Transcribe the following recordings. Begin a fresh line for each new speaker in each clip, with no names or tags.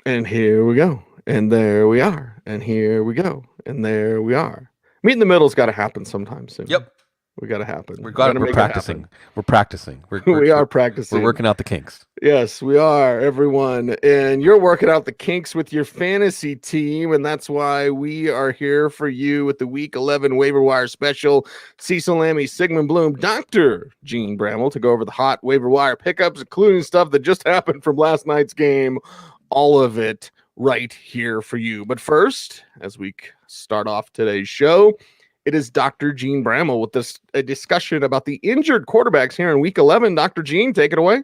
And here we go. And there we are. And here we go. And there we are. Meet in the middle's got to happen sometime soon.
Yep.
We got to happen.
We're
Make
practicing. We're practicing.
We are practicing.
We're working out the kinks.
Yes, we are, everyone. And you're working out the kinks with your fantasy team. And that's why we are here for you with the Week 11 Waiver Wire special. Cecil Lammey, Sigmund Bloom, Dr. Jene Bramel to go over the hot waiver wire pickups, including stuff that just happened from last night's game. All of it right here for you. But first, as we start off today's show, it is Dr. Jene Bramel with a discussion about the injured quarterbacks here in Week 11. Dr. Jene, take it away.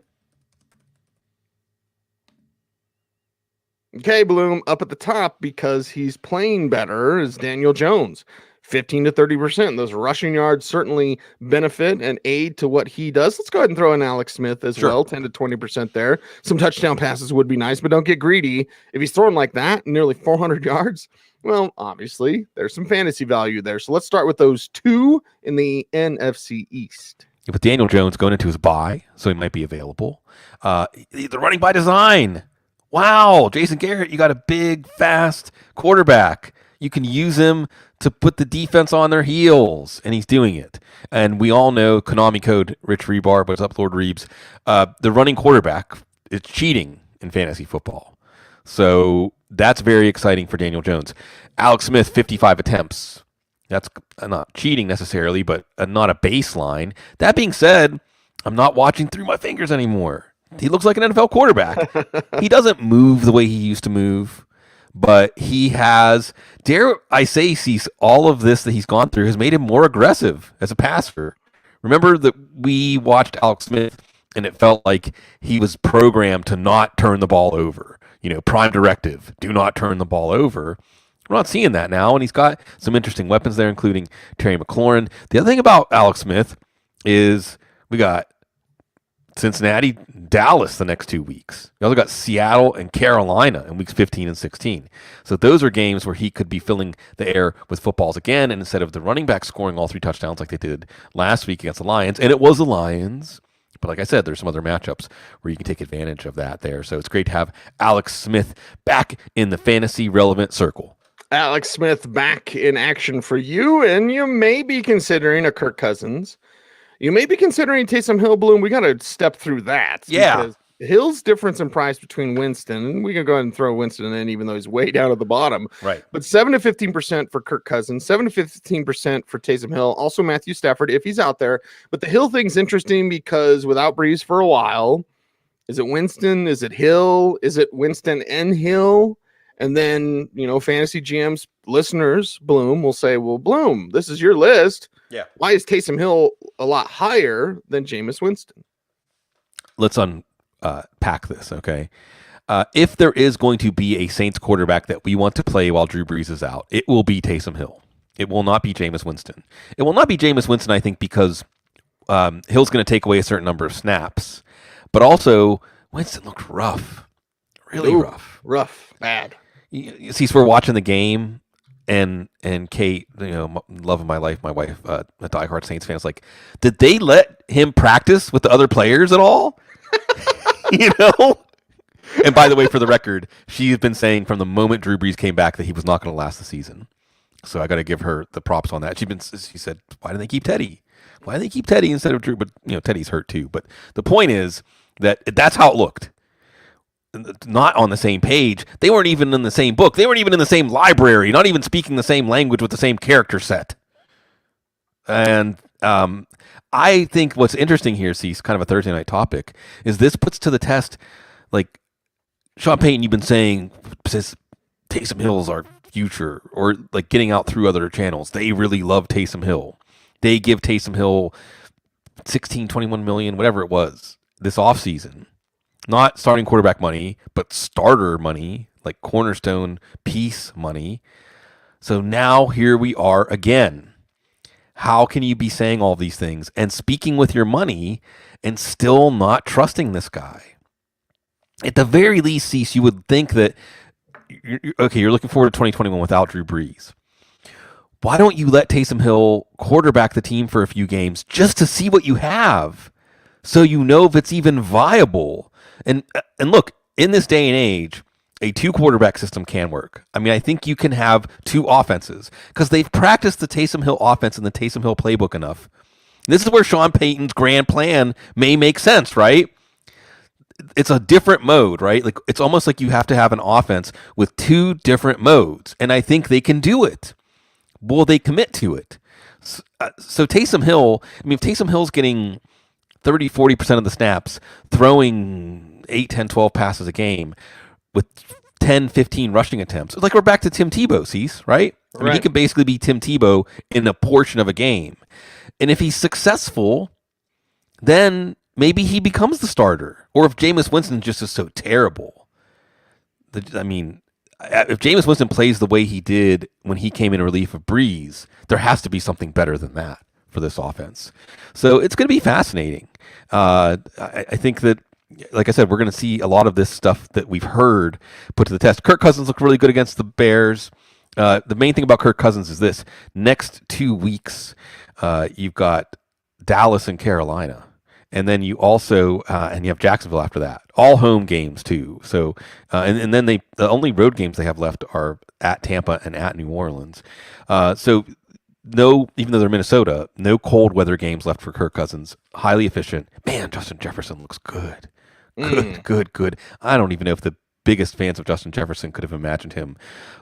Okay, Bloom, up at the top because he's playing better is Daniel Jones. 15 to 30%. Those rushing yards certainly benefit and aid to what he does. Let's go ahead and throw in Alex Smith as well, 10 to 20% there. Some touchdown passes would be nice, but don't get greedy. If he's throwing like that, nearly 400 yards, well, obviously, there's some fantasy value there. So let's start with those two in the NFC East.
With Daniel Jones going into his bye, so he might be available. The running by design. Wow, Jason Garrett, you got a big, fast quarterback. You can use him to put the defense on their heels, and he's doing it. And we all know Konami code Rich Rebar, what's up, Lord Reeves? The running quarterback is cheating in fantasy football. So that's very exciting for Daniel Jones. Alex Smith, 55 attempts. That's not cheating necessarily, but not a baseline. That being said, I'm not watching through my fingers anymore. He looks like an NFL quarterback. He doesn't move the way he used to move, but he has, dare I say, sees all of this that he's gone through has made him more aggressive as a passer. Remember that we watched Alex Smith, and it felt like he was programmed to not turn the ball over. Prime directive, do not turn the ball over. We're not seeing that now, and he's got some interesting weapons there, including Terry McLaurin. The other thing about Alex Smith is we got Cincinnati, Dallas the next 2 weeks. We also got Seattle and Carolina in weeks 15 and 16. So those are games where he could be filling the air with footballs again, and instead of the running back scoring all 3 touchdowns like they did last week against the Lions, and it was the Lions. But like I said, there's some other matchups where you can take advantage of that there. So it's great to have Alex Smith back in the fantasy relevant circle.
Alex Smith back in action for you, and you may be considering a Kirk Cousins. You may be considering Taysom Hill, Bloom. We got to step through that.
Yeah.
Hill's difference in price between Winston, and we can go ahead and throw Winston in, even though he's way down at the bottom.
Right.
But 7 to 15% for Kirk Cousins, 7 to 15% for Taysom Hill, also Matthew Stafford if he's out there. But the Hill thing's interesting because without Breeze for a while, is it Winston? Is it Hill? Is it Winston and Hill? And then, fantasy GMs, listeners, Bloom will say, well, Bloom, this is your list.
Yeah.
Why is Taysom Hill a lot higher than Jameis Winston?
Let's pack this, okay? If there is going to be a Saints quarterback that we want to play while Drew Brees is out, it will be Taysom Hill. It will not be Jameis Winston. It will not be Jameis Winston, I think, because Hill's going to take away a certain number of snaps. But also, Winston looked rough. Really
rough. Bad.
You see, so we're watching the game, and Kate, love of my life, my wife, a diehard Saints fan, is like, did they let him practice with the other players at all? And by the way, for the record, she's been saying from the moment Drew Brees came back that he was not going to last the season. So I got to give her the props on that. She said, why didn't they keep Teddy? Why didn't they keep Teddy instead of Drew? But Teddy's hurt too. But the point is that's how it looked. Not on the same page. They weren't even in the same book. They weren't even in the same library. Not even speaking the same language with the same character set. And I think what's interesting here, see, kind of a Thursday night topic, is this puts to the test, like, Sean Payton, you've been saying, says Taysom Hill's our future, or like getting out through other channels. They really love Taysom Hill. They give Taysom Hill 16, 21 million, whatever it was, this offseason. Not starting quarterback money, but starter money, like cornerstone piece money. So now here we are again. How can you be saying all these things and speaking with your money and still not trusting this guy? At the very least, Cease, you would think that, you're looking forward to 2021 without Drew Brees. Why don't you let Taysom Hill quarterback the team for a few games just to see what you have so you know if it's even viable? And look, in this day and age, a 2 quarterback system can work. I mean, I think you can have 2 offenses because they've practiced the Taysom Hill offense and the Taysom Hill playbook enough. This is where Sean Payton's grand plan may make sense, right? It's a different mode, right? Like it's almost like you have to have an offense with 2 different modes, and I think they can do it. Will they commit to it? So Taysom Hill, I mean, if Taysom Hill's getting 30-40% of the snaps, throwing 8, 10, 12 passes a game with 10, 15 rushing attempts, it's like we're back to Tim Tebow, Cease, right? I mean, he could basically be Tim Tebow in a portion of a game. And if he's successful, then maybe he becomes the starter. Or if Jameis Winston just is so terrible. I mean, if Jameis Winston plays the way he did when he came in relief of Breeze, there has to be something better than that for this offense. So it's going to be fascinating. I think that, like I said, we're going to see a lot of this stuff that we've heard put to the test. Kirk Cousins looked really good against the Bears. The main thing about Kirk Cousins is this. Next 2 weeks, you've got Dallas and Carolina. And then you also and you have Jacksonville after that, all home games too. So and then the only road games they have left are at Tampa and at New Orleans. So no, even though they're Minnesota, no cold weather games left for Kirk Cousins. Highly efficient. Man, Justin Jefferson looks good. Good. I don't even know if the biggest fans of Justin Jefferson could have imagined him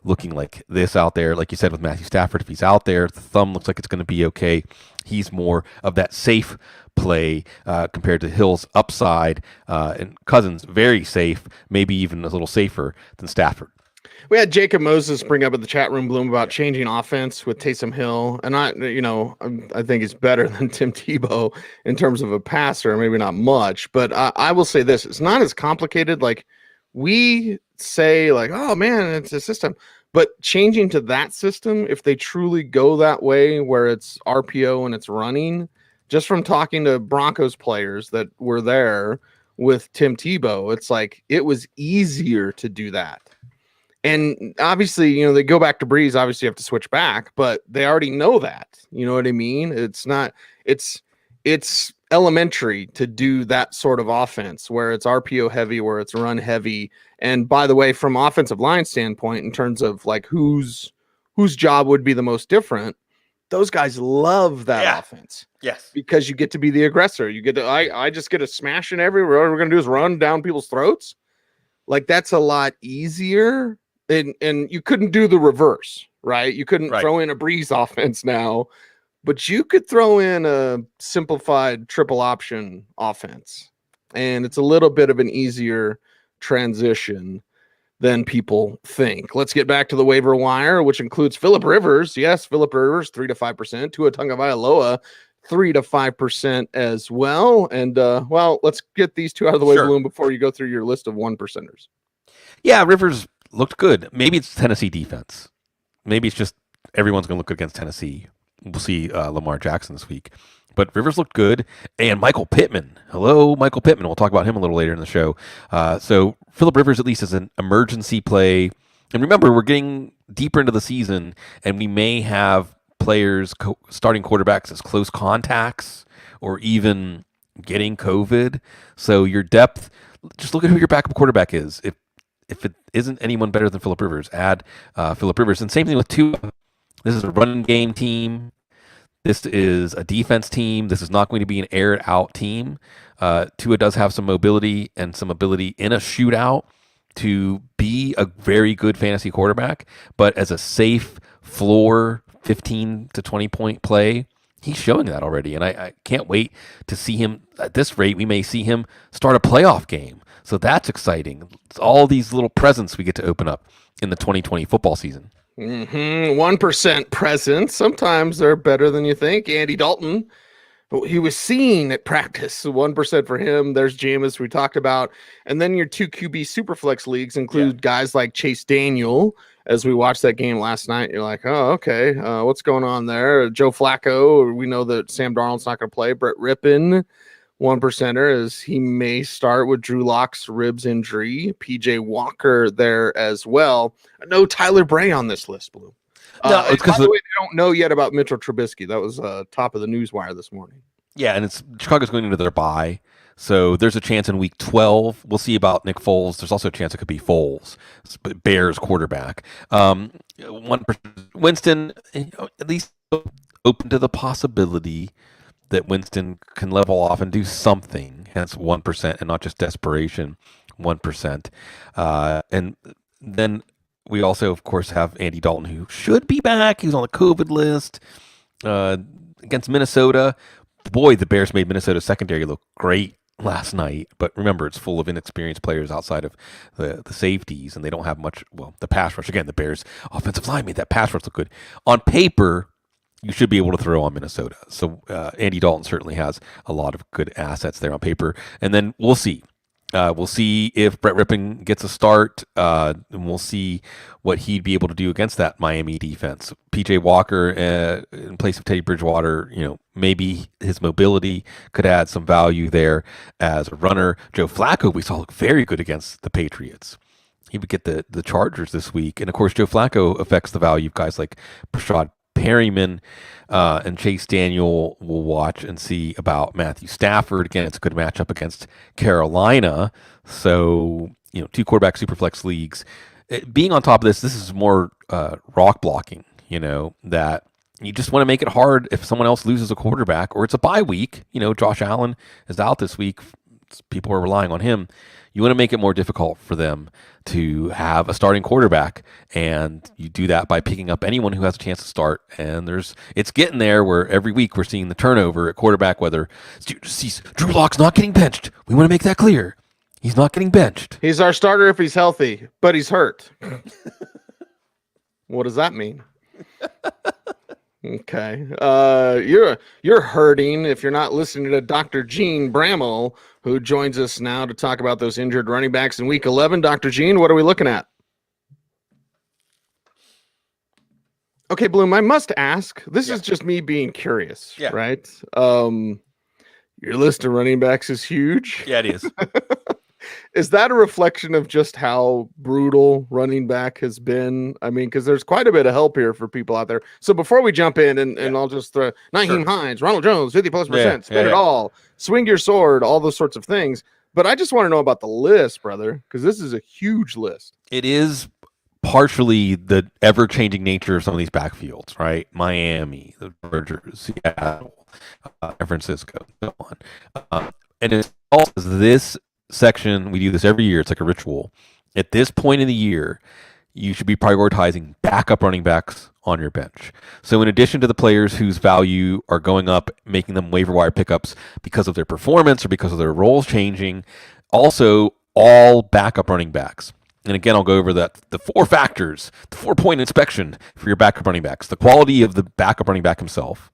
looking like this out there. Like you said with Matthew Stafford, if he's out there, the thumb looks like it's going to be okay. He's more of that safe play compared to Hill's upside, and Cousins very safe, maybe even a little safer than Stafford.
We had Jacob Moses bring up in the chat room, Bloom, about changing offense with Taysom Hill, and I think he's better than Tim Tebow in terms of a passer, maybe not much, but I will say this: it's not as complicated. Like we say, like, oh man, it's a system, but changing to that system, if they truly go that way, where it's RPO and it's running. Just from talking to Broncos players that were there with Tim Tebow, it's like it was easier to do that. And obviously, they go back to Breeze. Obviously, you have to switch back, but they already know that. You know what I mean? It's elementary to do that sort of offense where it's RPO heavy, where it's run heavy. And by the way, from offensive line standpoint, in terms of like whose job would be the most different, those guys love that offense.
Yes.
Because you get to be the aggressor. You get to, I just get to smash it everywhere. What we're going to do is run down people's throats. Like that's a lot easier. And you couldn't do the reverse, right? You couldn't throw in a Breeze offense now, but you could throw in a simplified triple option offense. And it's a little bit of an easier transition than people think. Let's get back to the waiver wire, which includes Phillip Rivers. Yes, Phillip Rivers, 3 to 5%. Tua Tagovailoa, 3 to 5% as well. And let's get these 2 out of the way, Bloom, before you go through your list of 1%ers.
Yeah, Rivers looked good. Maybe it's Tennessee defense. Maybe it's just everyone's going to look good against Tennessee. We'll see Lamar Jackson this week. But Rivers looked good. And Michael Pittman. Hello, Michael Pittman. We'll talk about him a little later in the show. So Phillip Rivers at least is an emergency play. And remember, we're getting deeper into the season, and we may have players, starting quarterbacks as close contacts or even getting COVID. So your depth, just look at who your backup quarterback is. If it isn't anyone better than Phillip Rivers, add Phillip Rivers. And same thing with Tua. This is a running game team. This is a defense team. This is not going to be an aired out team. Tua does have some mobility and some ability in a shootout to be a very good fantasy quarterback, but as a safe floor 15 to 20 point play, he's showing that already. And I can't wait to see him at this rate. We may see him start a playoff game. So that's exciting. It's all these little presents we get to open up in the 2020 football season.
1% presents. Sometimes they're better than you think. Andy Dalton, he was seen at practice. 1% for him. There's Jameis we talked about. And then your 2 QB Superflex leagues include guys like Chase Daniel. As we watched that game last night, you're like, oh, okay, what's going on there? Joe Flacco, we know that Sam Darnold's not going to play. Brett Rippon, 1%er, as he may start with Drew Lock's ribs injury. PJ Walker there as well. No Tyler Bray on this list, Blue.
No, it's because
by the way, they don't know yet about Mitchell Trubisky. That was top of the news wire this morning.
Yeah, and it's Chicago's going into their bye, So there's a chance in week 12. We'll see about Nick Foles. There's also a chance it could be Foles, Bears quarterback. 1%. Winston, at least open to the possibility that Winston can level off and do something. Hence 1% and not just desperation. 1%. And then we also, of course, have Andy Dalton, who should be back. He's on the COVID list against Minnesota. Boy, the Bears made Minnesota's secondary look great last night. But remember, it's full of inexperienced players outside of the safeties, and they don't have much. Well, the pass rush, again, the Bears' offensive line made that pass rush look good. On paper, you should be able to throw on Minnesota. So Andy Dalton certainly has a lot of good assets there on paper. And then we'll see. We'll see if Brett Rippon gets a start, and we'll see what he'd be able to do against that Miami defense. PJ Walker in place of Teddy Bridgewater, maybe his mobility could add some value there as a runner. Joe Flacco, we saw look very good against the Patriots. He would get the Chargers this week. And, of course, Joe Flacco affects the value of guys like Brashad Perryman and Chase Daniel. Will watch and see about Matthew Stafford. Again, it's a good matchup against Carolina. So, 2 quarterback superflex leagues. Being on top of this is more rock blocking, that you just want to make it hard if someone else loses a quarterback or it's a bye week. Josh Allen is out this week. People are relying on him. You want to make it more difficult for them to have a starting quarterback, and you do that by picking up anyone who has a chance to start. And it's getting there where every week we're seeing the turnover at quarterback, whether Drew Lock's not getting benched. We want to make that clear. He's not getting benched.
He's our starter if he's healthy, but he's hurt. What does that mean? Okay. You're hurting if you're not listening to Dr. Jene Bramel, who joins us now to talk about those injured running backs in week 11. Dr. Jene, what are we looking at? Okay, Bloom, I must ask. This is just me being curious, right? Your list of running backs is huge.
Yeah, it is.
Is that a reflection of just how brutal running back has been? I mean, because there's quite a bit of help here for people out there. So before we jump in, and I'll just throw Nyheim Hines, Ronald Jones, 50+%, spend it all, swing your sword, all those sorts of things. But I just want to know about the list, brother, because this is a huge list.
It is partially the ever-changing nature of some of these backfields, right? Miami, the Chargers, Seattle, San Francisco, so on. And it's also this section, we do this every year. It's like a ritual. At this point in the year, you should be prioritizing backup running backs on your bench. So in addition to the players whose value are going up, making them waiver wire pickups because of their performance or because of their roles changing, also all backup running backs. And again, I'll go over the 4 factors, the 4-point inspection for your backup running backs: the quality of the backup running back himself,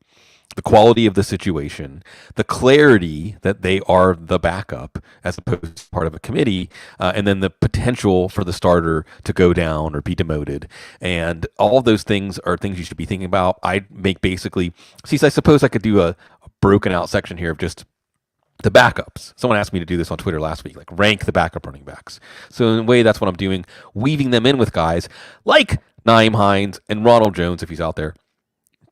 the quality of the situation, the clarity that they are the backup as opposed to part of a committee, and then the potential for the starter to go down or be demoted. And all of those things are things you should be thinking about. I make basically, I suppose I could do a broken out section here of just the backups. Someone asked me to do this on Twitter last week, like rank the backup running backs. So in a way, that's what I'm doing, weaving them in with guys like Nyheim Hines and Ronald Jones, if he's out there,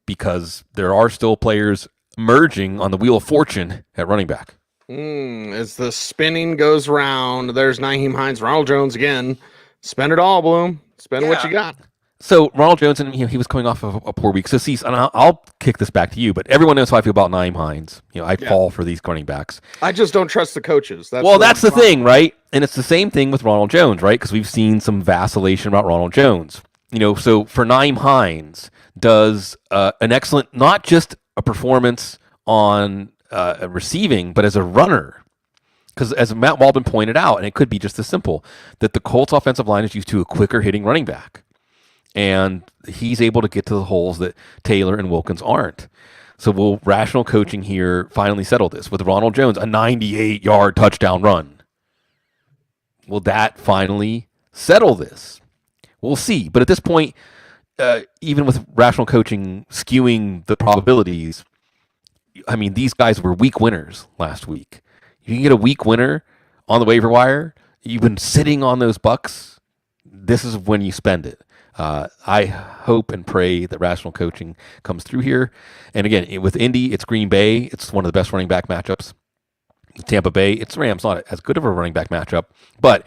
because there are still players emerging on the wheel of fortune at running back.
As the spinning goes round, there's Nyheim Hines, Ronald Jones again. Spend it all, Bloom. Spend what you got.
So Ronald Jones, and he was coming off of a poor week. So and I'll kick this back to you, but everyone knows how I feel about Nyheim Hines. I fall for these running backs.
I just don't trust the coaches.
That's the thing, right? And it's the same thing with Ronald Jones, right? Because we've seen some vacillation about Ronald Jones. So for Nyheim Hines, does an excellent, not just a performance on receiving, but as a runner. Because as Matt Waldman pointed out, and it could be just as simple, that the Colts offensive line is used to a quicker hitting running back. And he's able to get to the holes that Taylor and Wilkins aren't. So will rational coaching here finally settle this? With Ronald Jones, a 98-yard touchdown run. Will that finally settle this? We'll see. But at this point, even with rational coaching skewing the probabilities, I mean, these guys were week winners last week. You can get a week winner on the waiver wire. You've been sitting on those bucks. This is when you spend it. I hope and pray that rational coaching comes through here. And again, with Indy, it's Green Bay. It's one of the best running back matchups. Tampa Bay, it's Rams, not as good of a running back matchup. But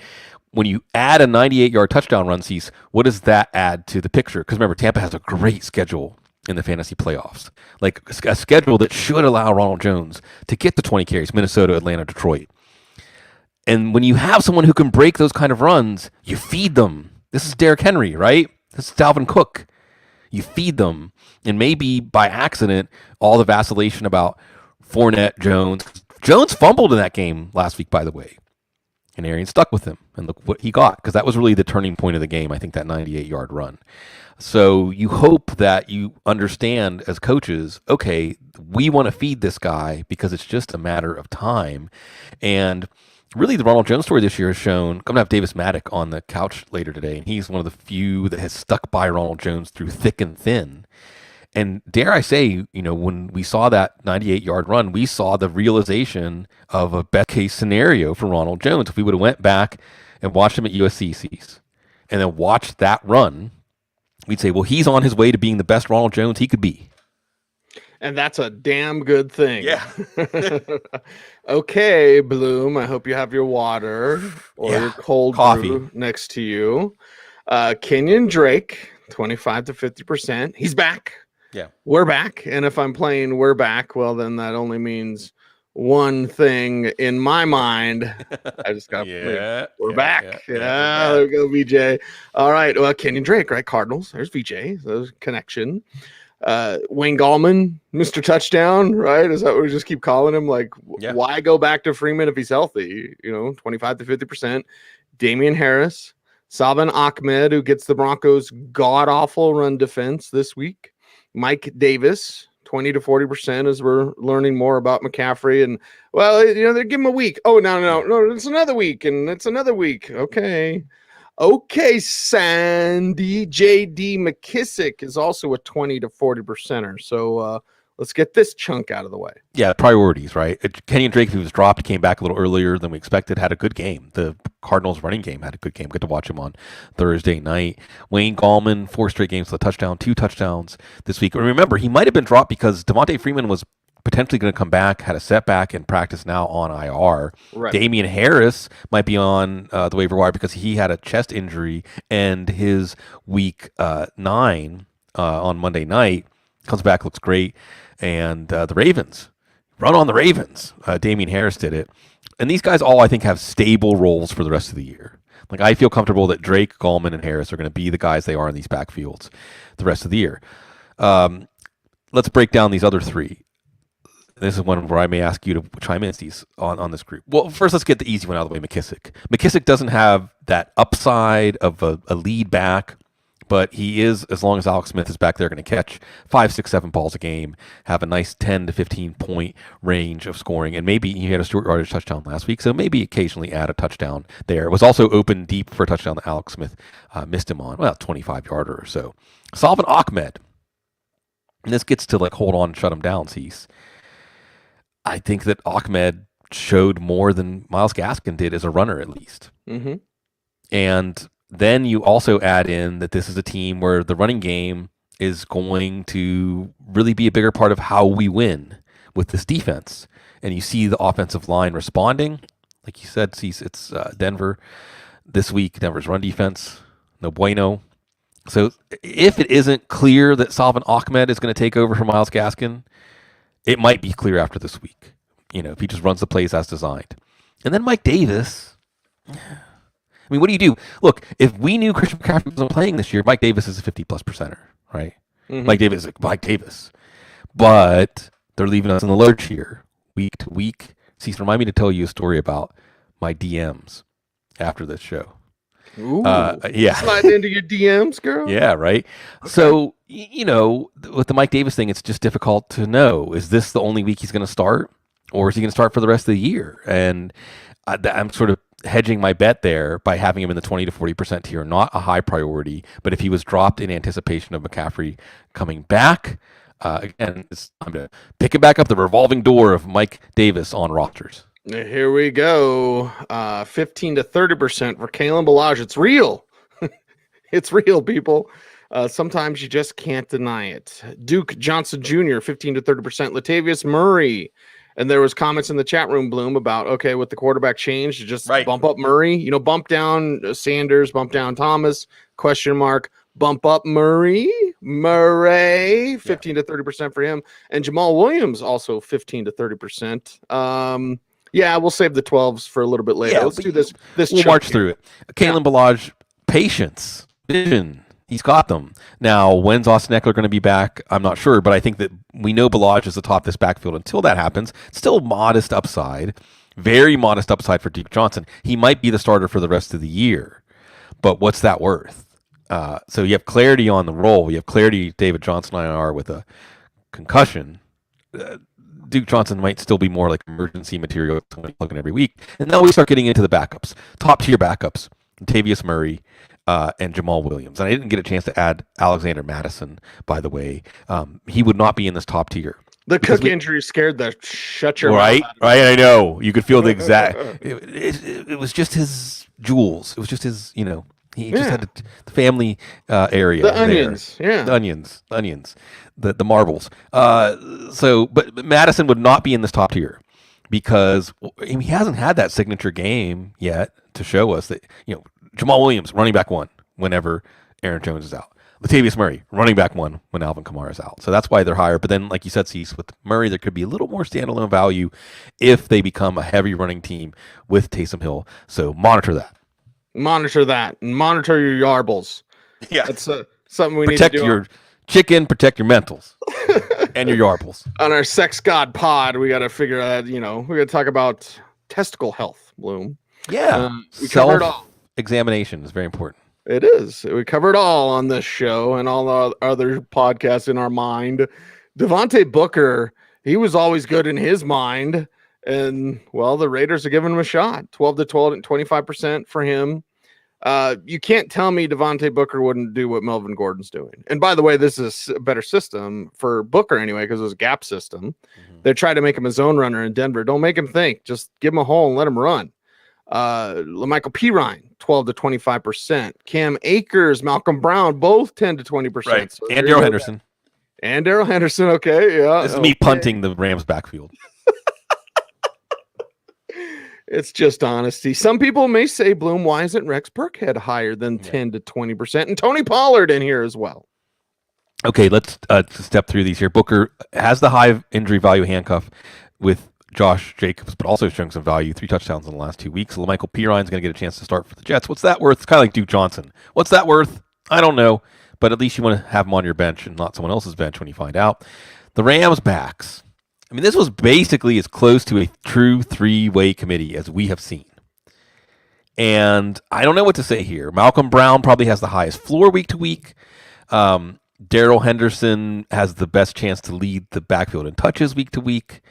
when you add a 98-yard touchdown run, Cease, what does that add to the picture? Because remember, Tampa has a great schedule in the fantasy playoffs, like a schedule that should allow Ronald Jones to get to 20 carries, Minnesota, Atlanta, Detroit. And when you have someone who can break those kind of runs, you feed them. This is Derrick Henry, right? This is Dalvin Cook. You feed them. And maybe by accident, all the vacillation about Fournette, Jones fumbled in that game last week, by the way. And Arians stuck with him. And look what he got, because that was really the turning point of the game, I think, that 98-yard run. So you hope that you understand as coaches, okay, we want to feed this guy because it's just a matter of time. And really, the Ronald Jones story this year has shown. I'm going to have Davis Maddock on the couch later today, and he's one of the few that has stuck by Ronald Jones through thick and thin. And dare I say, when we saw that 98-yard run, we saw the realization of a best case scenario for Ronald Jones. If we would have went back and watched him at USC and then watched that run, we'd say, well, he's on his way to being the best Ronald Jones he could be.
And that's a damn good thing.
Yeah.
Okay, Bloom, I hope you have your water or your cold
coffee
brew next to you. Kenyon Drake, 25 to 50%. He's back.
Yeah.
We're back. And if I'm playing we're back, well, then that only means one thing in my mind. I just got we're back. Yeah, there we go, VJ. All right. Well, Kenyon Drake, right? Cardinals. There's VJ. There's connection. Wayne Gallman, Mr. Touchdown, right? Is that what we just keep calling him? Like, why go back to Freeman if he's healthy? 25 to 50%. Damian Harris, Salvon Ahmed, who gets the Broncos' god-awful run defense this week. Mike Davis, 20 to 40% as we're learning more about McCaffrey. And, well, they give him a week. Oh, no, it's another week, and it's another week. Okay, Sandy. J.D. McKissick is also a 20 to 40%er. So let's get this chunk out of the way.
Yeah, priorities, right? Kenyon Drake, who was dropped, came back a little earlier than we expected, had a good game. The Cardinals running game had a good game. Good to watch him on Thursday night. Wayne Gallman, 4 straight games with a touchdown, 2 touchdowns this week. And remember, he might have been dropped because Devontae Freeman was potentially going to come back, had a setback in practice, now on IR. Right. Damian Harris might be on the waiver wire because he had a chest injury, and his week 9 on Monday night comes back, looks great. And the Ravens, run on the Ravens. Damian Harris did it. And these guys all, I think, have stable roles for the rest of the year. Like, I feel comfortable that Drake, Gallman, and Harris are going to be the guys they are in these backfields the rest of the year. Let's break down these other 3. This is one where I may ask you to chime in, Steve, on this group. Well, first, let's get the easy one out of the way, McKissick. McKissick doesn't have that upside of a lead back, but he is, as long as Alex Smith is back there, going to catch 5, 6, 7 balls a game, have a nice 10 to 15 point range of scoring, and maybe he had a short yardage touchdown last week, so maybe occasionally add a touchdown there. It was also open deep for a touchdown that Alex Smith missed him on, 25-yarder or so. Salvon Ahmed, and this gets to hold on and shut him down, Cease. I think that Ahmed showed more than Myles Gaskin did as a runner, at least. Mm-hmm. And then you also add in that this is a team where the running game is going to really be a bigger part of how we win with this defense. And you see the offensive line responding. Like you said, it's Denver this week. Denver's run defense, no bueno. So if it isn't clear that Salvon Ahmed is going to take over for Myles Gaskin, it might be clear after this week, if he just runs the plays as designed. And then Mike Davis. I mean, what do you do? Look, if we knew Christian McCaffrey wasn't playing this year, Mike Davis is a 50-plus percenter, right? Mm-hmm. Mike Davis is Mike Davis. But they're leaving us in the lurch here, week to week. Cease, remind me to tell you a story about my DMs after this show.
Ooh,
yeah.
Sliding into your DMs, girl.
Yeah, right. Okay. So, with the Mike Davis thing, it's just difficult to know. Is this the only week he's going to start? Or is he going to start for the rest of the year? And I'm sort of hedging my bet there by having him in the 20 to 40% tier, not a high priority. But if he was dropped in anticipation of McCaffrey coming back, again, it's time to pick him back up, the revolving door of Mike Davis on rosters.
Here we go. 15 to 30% for Kalen Ballage. It's real. It's real, people. Sometimes you just can't deny it. Duke Johnson Jr., 15 to 30%. Latavius Murray And there was comments in the chat room, Bloom, about, okay, with the quarterback change, just
Right.
bump up Murray, bump down Sanders, bump down Thomas, question mark, bump up Murray, 15 to 30% for him. And Jamal Williams also 15 to 30%. Yeah, we'll save the 12s for a little bit later.
Yeah,
Let's do this.
We'll march through it. Kalen Ballage, patience, vision. He's got them. Now, when's Austin Eckler going to be back? I'm not sure, but I think that we know Ballage is atop this backfield. Until that happens, still modest upside, very modest upside for Duke Johnson. He might be the starter for the rest of the year, but what's that worth? So you have clarity on the role. You have clarity, David Johnson IR with a concussion. Duke Johnson might still be more like emergency material plugging every week. And then we start getting into the backups, top tier backups, Tavius Murray and Jamal Williams. And I didn't get a chance to add Alexander Madison, by the way. He would not be in this top tier.
The Cook injury scared the shut your
right,
mouth.
Right, I know. You could feel the exact. It was just his jewels. It was just his, he just had the family area.
The onions,
The onions, the marbles. But Madison would not be in this top tier because he hasn't had that signature game yet to show us that, Jamal Williams, running back one, whenever Aaron Jones is out. Latavius Murray, running back one, when Alvin Kamara is out. So that's why they're higher. But then, like you said, Cease, with Murray, there could be a little more standalone value if they become a heavy running team with Taysom Hill. So monitor that.
Monitor that. And monitor your yarbles.
Yeah.
That's something we
protect
need to do.
Your chicken, protect your mentals and your yarbles.
On our Sex God pod, we got to figure out, we got to talk about testicle health, Bloom.
Yeah.
We covered all.
Examination is very important.
It is. We covered all on this show and all the other podcasts in our mind. Devontae Booker, he was always good in his mind. And, well, the Raiders are giving him a shot. 12 to 12 and 25% for him. You can't tell me Devontae Booker wouldn't do what Melvin Gordon's doing. And by the way, this is a better system for Booker anyway, because it was a gap system. Mm-hmm. They tried to make him a zone runner in Denver. Don't make him think. Just give him a hole and let him run. LaMichael Pirine, 12 to 25%. Cam Akers, Malcolm Brown, both 10 to 20%.
Right.
So
and Darrell Henderson.
And Darrell Henderson, okay. Yeah.
This is me punting the Rams backfield.
It's just honesty. Some people may say, Bloom, why isn't Rex Burkhead higher than 10 to 20%? And Tony Pollard in here as well.
Okay, let's step through these here. Booker has the high injury value handcuff with Josh Jacobs, but also showing some value. 3 touchdowns in the last 2 weeks. LaMichael Pirine's going to get a chance to start for the Jets. What's that worth? It's kind of like Duke Johnson. What's that worth? I don't know, but at least you want to have him on your bench and not someone else's bench when you find out. The Rams backs. I mean, this was basically as close to a true 3-way committee as we have seen. And I don't know what to say here. Malcolm Brown probably has the highest floor week to week. Darrell Henderson has the best chance to lead the backfield in touches week to week.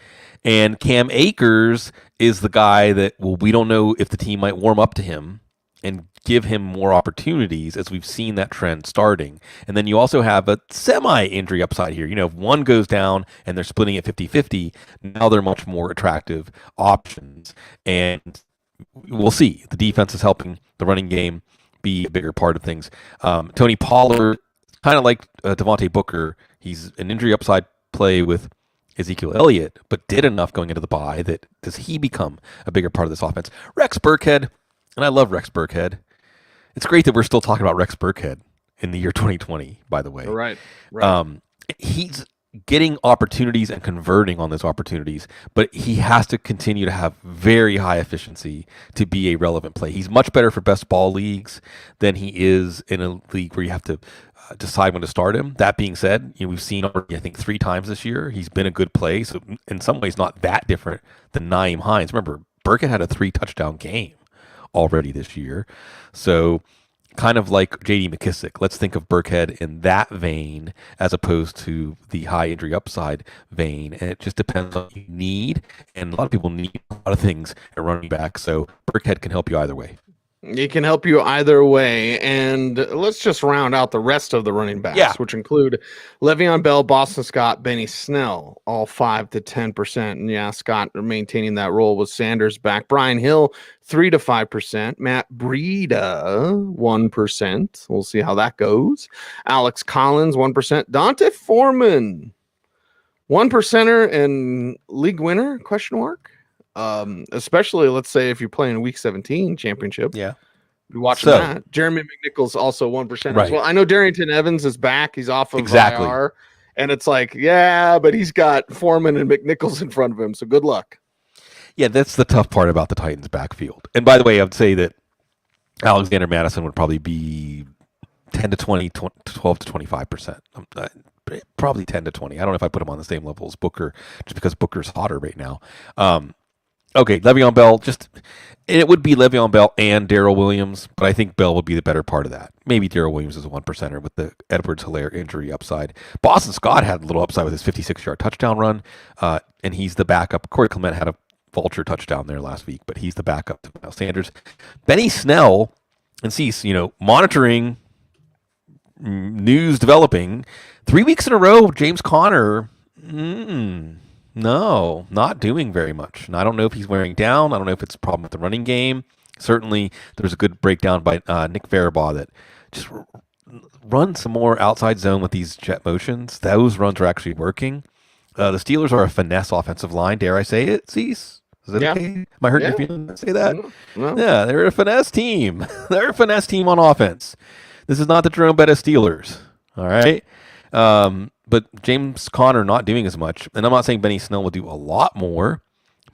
And Cam Akers is the guy that, well, we don't know if the team might warm up to him and give him more opportunities, as we've seen that trend starting. And then you also have a semi-injury upside here. If one goes down and they're splitting it 50-50, now they're much more attractive options. And we'll see. The defense is helping the running game be a bigger part of things. Tony Pollard, kind of like Devontae Booker, he's an injury upside play with Ezekiel Elliott, but did enough going into the bye that does he become a bigger part of this offense? Rex Burkhead, and I love Rex Burkhead. It's great that we're still talking about Rex Burkhead in the year 2020, by the way.
Right.
He's getting opportunities and converting on those opportunities, but he has to continue to have very high efficiency to be a relevant play. He's much better for best ball leagues than he is in a league where you have to decide when to start him. That being said, we've seen already, I think, 3 times this year. He's been a good play, so in some ways not that different than Nyheim Hines. Remember, Burkhead had a 3-touchdown game already this year. So kind of like J.D. McKissick, let's think of Burkhead in that vein as opposed to the high injury upside vein. And it just depends on what you need. And a lot of people need a lot of things at running back. So Burkhead can help you either way.
He can help you either way. And let's just round out the rest of the running backs, which include Le'Veon Bell, Boston Scott, Benny Snell, all 5 to 10%. And yeah, Scott maintaining that role with Sanders back. Brian Hill, 3 to 5%. Matt Breida, 1%. We'll see how that goes. Alex Collins, 1%. Dante Foreman, One percenter and league winner? Question mark. Especially let's say if you're playing Week 17 championship.
Yeah.
You're watching that. Jeremy McNichols also 1% as well. I know Darrington Evans is back. He's off of IR. And it's like, yeah, but he's got Foreman and McNichols in front of him. So good luck.
Yeah, that's the tough part about the Titans backfield. And by the way, I would say that Alexander Madison would probably be 10 to 20, 12 to 25%. Probably 10 to 20. I don't know if I put him on the same level as Booker, just because Booker's hotter right now. Okay, Le'Veon Bell, it would be Le'Veon Bell and Darrell Williams, but I think Bell would be the better part of that. Maybe Darrell Williams is a 1%er with the Edwards-Helaire injury upside. Boston Scott had a little upside with his 56-yard touchdown run, and he's the backup. Corey Clement had a vulture touchdown there last week, but he's the backup to Miles Sanders. Benny Snell, and Cease, monitoring news developing. 3 weeks in a row, James Conner, no, not doing very much. And I don't know if he's wearing down. I don't know if it's a problem with the running game. Certainly, there's a good breakdown by Nick Farabaugh that just run some more outside zone with these jet motions. Those runs are actually working. The Steelers are a finesse offensive line. Dare I say it, Cease? Is that okay? Am I hurting your feelings to say that? No. Yeah, they're a finesse team. They're a finesse team on offense. This is not the Jerome Bettis Steelers. All right? But James Conner not doing as much. And I'm not saying Benny Snell will do a lot more,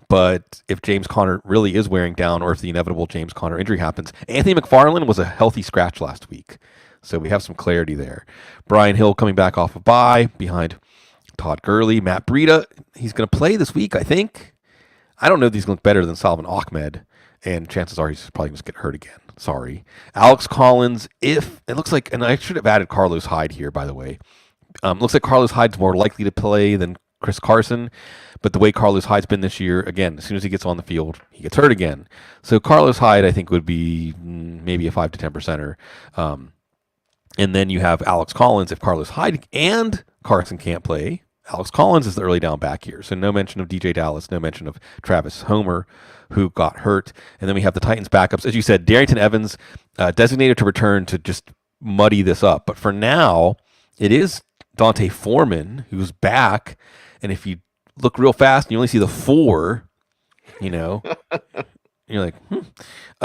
but if James Conner really is wearing down, or if the inevitable James Conner injury happens, Anthony McFarland was a healthy scratch last week. So we have some clarity there. Brian Hill coming back off a bye behind Todd Gurley. Matt Breida, he's going to play this week, I think. I don't know if he's going to look better than Solomon Ahmed, and chances are he's probably going to get hurt again. Sorry. Alex Collins, it looks like, and I should have added Carlos Hyde here, by the way. Looks like Carlos Hyde's more likely to play than Chris Carson, but the way Carlos Hyde's been this year, again, as soon as he gets on the field, he gets hurt again. So Carlos Hyde, I think, would be maybe a 5 to 10%er. And then you have Alex Collins. If Carlos Hyde and Carson can't play, Alex Collins is the early down back here. So no mention of DJ Dallas, no mention of Travis Homer, who got hurt. And then we have the Titans backups. As you said, Darrington Evans designated to return to just muddy this up. But for now, it is Dante Foreman who's back. And if you look real fast and you only see the 4, you're like,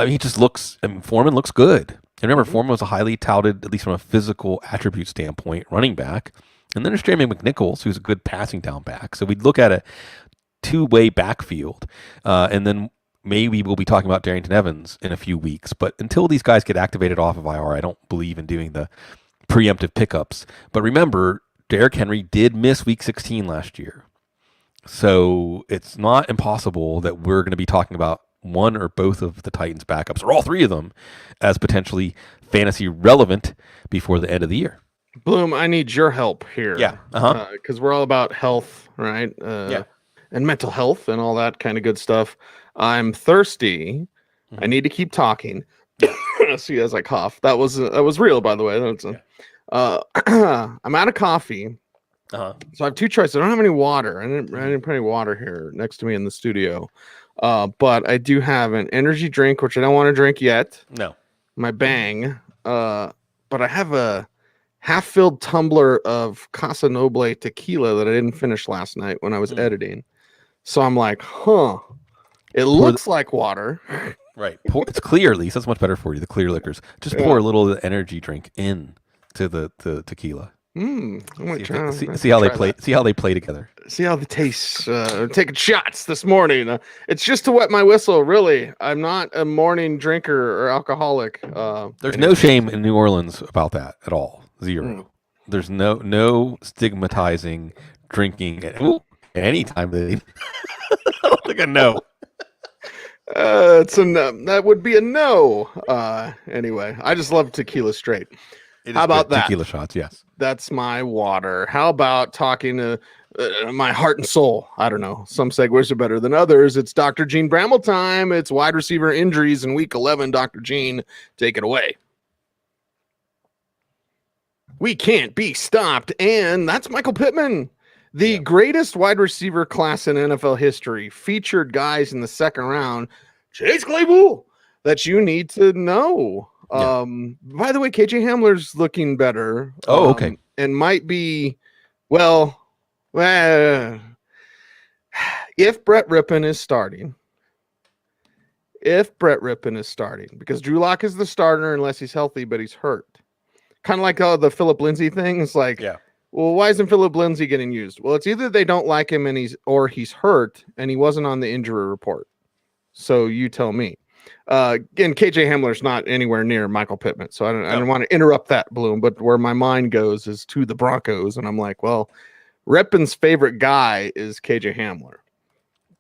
he just looks, Foreman looks good. And remember, Foreman was a highly touted, at least from a physical attribute standpoint, running back. And then there's Jeremy McNichols, who's a good passing down back. So we'd look at a two-way backfield. And then maybe we'll be talking about Darrington Evans in a few weeks. But until these guys get activated off of IR, I don't believe in doing the preemptive pickups. But remember, Derrick Henry did miss Week 16 last year. So it's not impossible that we're going to be talking about one or both of the Titans backups, or all 3 of them, as potentially fantasy relevant before the end of the year.
Bloom, I need your help here.
Yeah.
Because we're all about health, right? And mental health and all that kind of good stuff. I'm thirsty. Mm-hmm. I need to keep talking. See, as I cough. That was real, by the way. I'm out of coffee. So I have 2 choices. I don't have any water. I didn't put any water here next to me in the studio. But I do have an energy drink, which I don't want to drink yet.
No.
My Bang. But I have a half-filled tumbler of Casa Noble tequila that I didn't finish last night when I was editing. So I'm like, it looks like water.
Right. It's clear, at least. That's much better for you, the clear liquors. Just pour a little of the energy drink in to the tequila. See how they play. See how they play together.
See how they taste. Taking shots this morning. It's just to wet my whistle. Really, I'm not a morning drinker or alcoholic.
There's no shame in New Orleans about that at all. 0. There's no stigmatizing drinking at any time. I don't think I know.
It's a no. That would be a no. Anyway, I just love tequila straight. How about that?
Tequila shots, yes.
That's my water. How about talking to my heart and soul? I don't know. Some segues are better than others. It's Dr. Jene Bramel time. It's wide receiver injuries in Week 11. Dr. Jene, take it away. We can't be stopped. And that's Michael Pittman. The greatest wide receiver class in NFL history featured guys in the second round. Chase Claypool, that you need to know. By the way, KJ Hamler's looking better.
Okay.
And might be, well, Well, if Brett Rippon is starting, because Drew Lock is the starter unless he's healthy, but he's hurt. Kind of like the Philip Lindsay thing. It's like,
Yeah.
well, why isn't Philip Lindsay getting used? Well, it's either they don't like him and he's hurt and he wasn't on the injury report. So you tell me. Again, KJ Hamler's not anywhere near Michael Pittman, so I don't want to interrupt that, Bloom. But where my mind goes is to the Broncos, and I'm like, well, Rippon's favorite guy is KJ Hamler.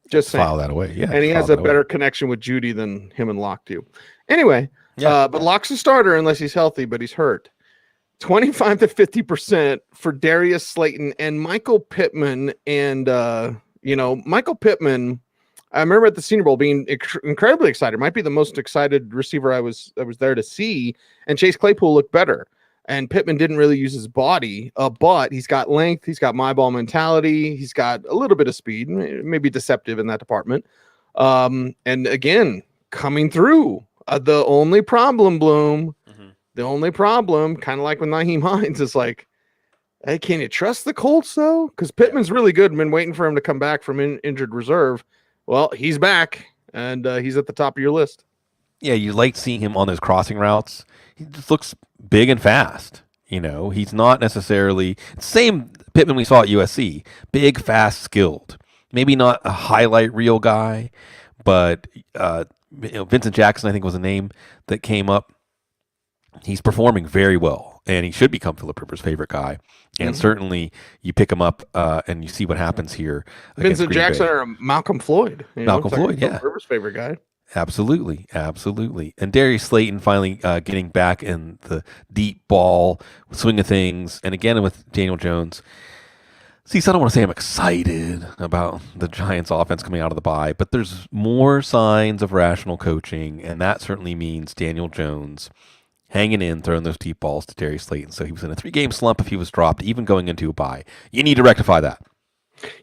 Just saying.
File that away, yeah.
And he has a better connection with Judy than him and Locke do. Anyway, but Locke's a starter unless he's healthy, but he's hurt. 25 to 50% for Darius Slayton and Michael Pittman, and Michael Pittman. I remember at the Senior Bowl being incredibly excited. Might be the most excited receiver I was there to see. And Chase Claypool looked better. And Pittman didn't really use his body, but he's got length. He's got my ball mentality. He's got a little bit of speed, maybe deceptive in that department. And again, coming through. The only problem, Bloom, the only problem, kind of like with Nyheim Hines, is like, hey, can you trust the Colts though? Because Pittman's really good. I've been waiting for him to come back from injured reserve. Well, he's back, and he's at the top of your list.
Yeah, you like seeing him on those crossing routes. He just looks big and fast. He's not necessarily the same Pittman we saw at USC. Big, fast, skilled. Maybe not a highlight reel guy, but Vincent Jackson, I think, was a name that came up. He's performing very well, and he should become Philip Rivers' favorite guy. And certainly, you pick him up and you see what happens here.
Vincent Jackson or Malcolm Floyd.
Malcolm Floyd, yeah.
Rivers' favorite guy.
Absolutely. And Darius Slayton finally getting back in the deep ball swing of things. And again, with Daniel Jones. See, so I don't want to say I'm excited about the Giants' offense coming out of the bye, but there's more signs of rational coaching, and that certainly means Daniel Jones hanging in, throwing those deep balls to Darius Slayton. So he was in a 3-game slump if he was dropped, even going into a bye. You need to rectify that.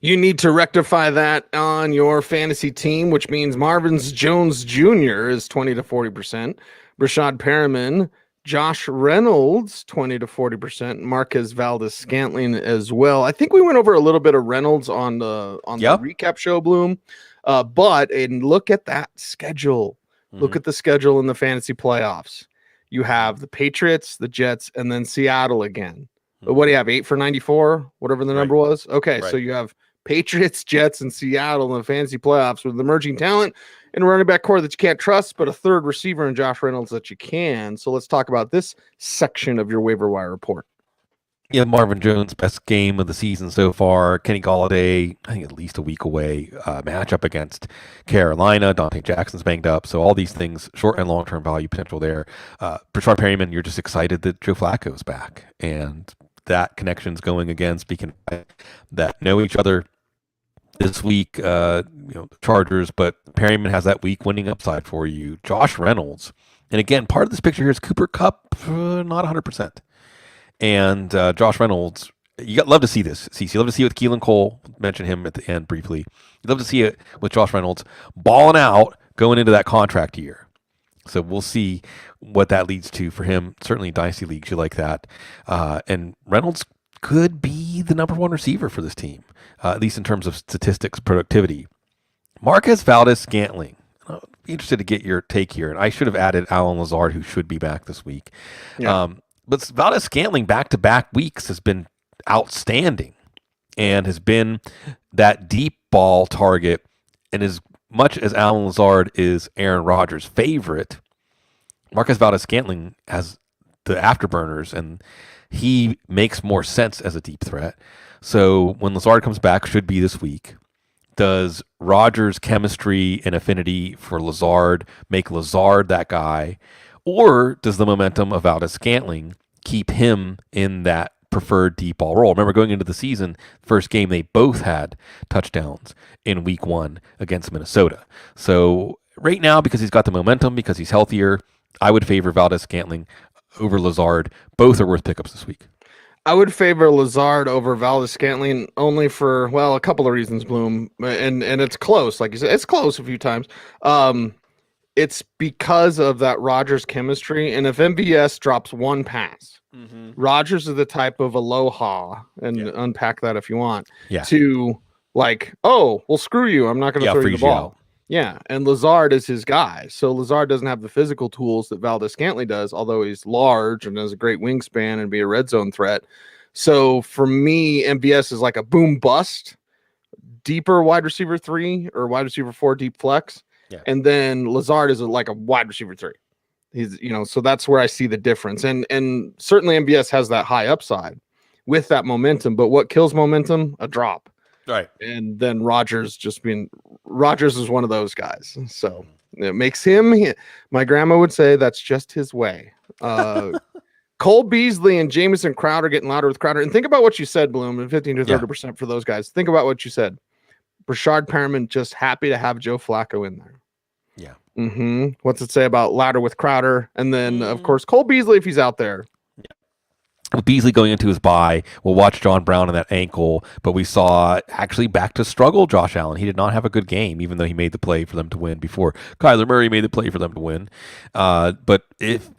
You need to rectify that on your fantasy team, which means Marvin Jones Jr. is 20 to 40%. Brashad Perriman, Josh Reynolds, 20 to 40%. Marquez Valdes-Scantling as well. I think we went over a little bit of Reynolds on the recap show, Bloom. And look at that schedule. Look at the schedule in the fantasy playoffs. You have the Patriots, the Jets, and then Seattle again. What do you have? 8 for 94, whatever the number was. Okay, so you have Patriots, Jets, and Seattle in the fantasy playoffs with emerging talent and a running back core that you can't trust, but a third receiver in Josh Reynolds that you can. So let's talk about this section of your waiver wire report.
Yeah, Marvin Jones, best game of the season so far. Kenny Golladay, I think at least a week away. Matchup against Carolina. Dante Jackson's banged up. So all these things, short and long-term value potential there. Brashad Perriman, you're just excited that Joe Flacco's back. And that connection's going again. Speaking of that know each other this week, Chargers, but Perriman has that week winning upside for you. Josh Reynolds. And again, part of this picture here is Cooper Kupp, not 100%. And Josh Reynolds, love to see this. You love to see it with Keelan Cole. Mention him at the end briefly. You love to see it with Josh Reynolds balling out going into that contract year. So we'll see what that leads to for him. Certainly Dynasty Leagues, you like that. And Reynolds could be the number one receiver for this team, at least in terms of statistics, productivity. Marquez Valdes-Scantling. I'd be interested to get your take here. And I should have added Alan Lazard, who should be back this week. Yeah. But Valdes-Scantling back-to-back weeks has been outstanding and has been that deep ball target. And as much as Alan Lazard is Aaron Rodgers' favorite, Marquez Valdes-Scantling has the afterburners, and he makes more sense as a deep threat. So when Lazard comes back, should be this week, does Rodgers' chemistry and affinity for Lazard make Lazard that guy? Or does the momentum of Valdes-Scantling keep him in that preferred deep ball role? Remember, going into the season, first game, they both had touchdowns in week 1 against Minnesota. So right now, because he's got the momentum, because he's healthier, I would favor Valdes-Scantling over Lazard. Both are worth pickups this week.
I would favor Lazard over Valdes-Scantling only for, a couple of reasons, Bloom. And it's close. Like you said, it's close a few times. it's because of that Rodgers chemistry. And if MVS drops one pass, Rodgers is the type of aloha, and unpack that if you want, to like, oh, well, screw you. I'm not going to throw you the ball. Yeah, and Lazard is his guy. So Lazard doesn't have the physical tools that Valdez-Scantling does, although he's large and has a great wingspan and be a red zone threat. So for me, MVS is like a boom bust, deeper wide receiver 3 or wide receiver 4 deep flex. Yeah. And then Lazard is like a wide receiver 3. He's, so that's where I see the difference. And certainly MVS has that high upside with that momentum, but what kills momentum? A drop.
Right.
And then Rodgers is one of those guys. So it makes him, my grandma would say, that's just his way. Cole Beasley and Jamison Crowder getting louder with Crowder. And think about what you said, Bloom, and 15 to 30% for those guys. Think about what you said. Brashard Perriman just happy to have Joe Flacco in there. Yeah. What's it say about louder with Crowder? And then, of course, Cole Beasley if he's out there.
With Beasley going into his bye, we'll watch John Brown in that ankle, but we saw actually back to struggle Josh Allen. He did not have a good game, even though he made the play for them to win before Kyler Murray made the play for them to win. But if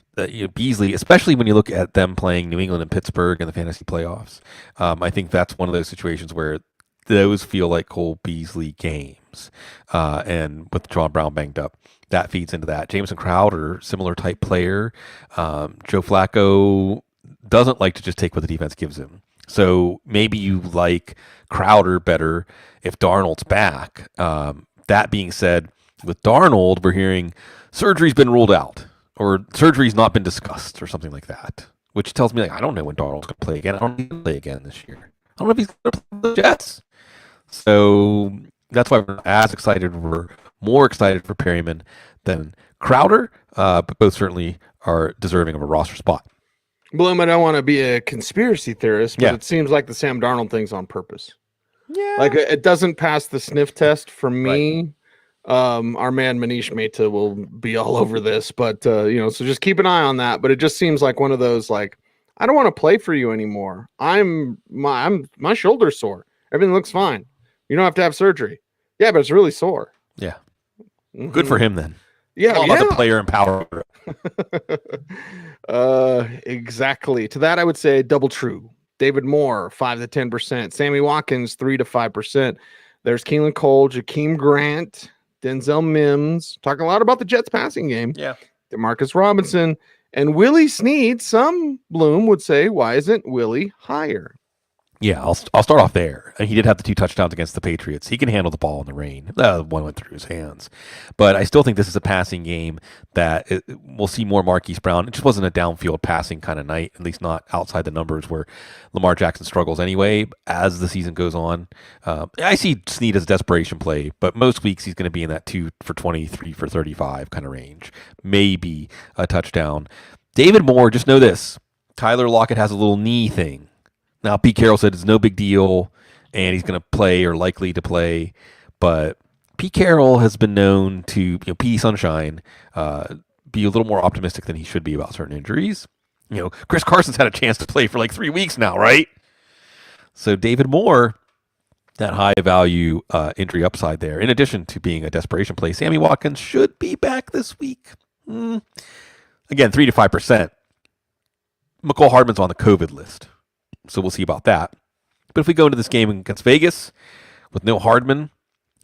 Beasley, especially when you look at them playing New England and Pittsburgh in the fantasy playoffs, I think that's one of those situations where those feel like Cole Beasley games. And with John Brown banged up, that feeds into that. Jamison Crowder, similar type player. Joe Flacco doesn't like to just take what the defense gives him. So maybe you like Crowder better if Darnold's back. That being said, with Darnold, we're hearing surgery's been ruled out or surgery's not been discussed or something like that, which tells me like I don't know when Darnold's going to play again. I don't need to play again this year. I don't know if he's going to play the Jets. So that's why we're as excited. We're more excited for Perriman than Crowder, but both certainly are deserving of a roster spot.
Bloom, I don't want to be a conspiracy theorist, but it seems like the Sam Darnold thing's on purpose. Yeah. Like it doesn't pass the sniff test for me. Right. Our man Manish Mehta will be all over this, but so just keep an eye on that. But it just seems like one of those like, I don't want to play for you anymore. My shoulder's sore. Everything looks fine. You don't have to have surgery. Yeah, but it's really sore.
Yeah. Good for him then.
Yeah.
All about the player and power.
Exactly. To that, I would say double true. David Moore, 5 to 10%. Sammy Watkins, 3 to 5%. There's Keelan Cole, Jakeem Grant, Denzel Mims. Talking a lot about the Jets passing game.
Yeah.
DeMarcus Robinson and Willie Snead. Some Bloom would say, why isn't Willie higher?
Yeah, I'll start off there. He did have the 2 touchdowns against the Patriots. He can handle the ball in the rain. One went through his hands. But I still think this is a passing game that we'll see more Marquise Brown. It just wasn't a downfield passing kind of night, at least not outside the numbers where Lamar Jackson struggles anyway as the season goes on. I see Snead as a desperation play, but most weeks he's going to be in that 2 for 23 for 35 kind of range. Maybe a touchdown. David Moore, just know this. Tyler Lockett has a little knee thing. Now, Pete Carroll said it's no big deal, and he's going to play or likely to play. But Pete Carroll has been known to, P. Sunshine, be a little more optimistic than he should be about certain injuries. Chris Carson's had a chance to play for like 3 weeks now, right? So David Moore, that high value injury upside there, in addition to being a desperation play, Sammy Watkins should be back this week. Again, 3 to 5%. McCole Hardman's on the COVID list. So we'll see about that. But if we go into this game against Vegas with no Hardman,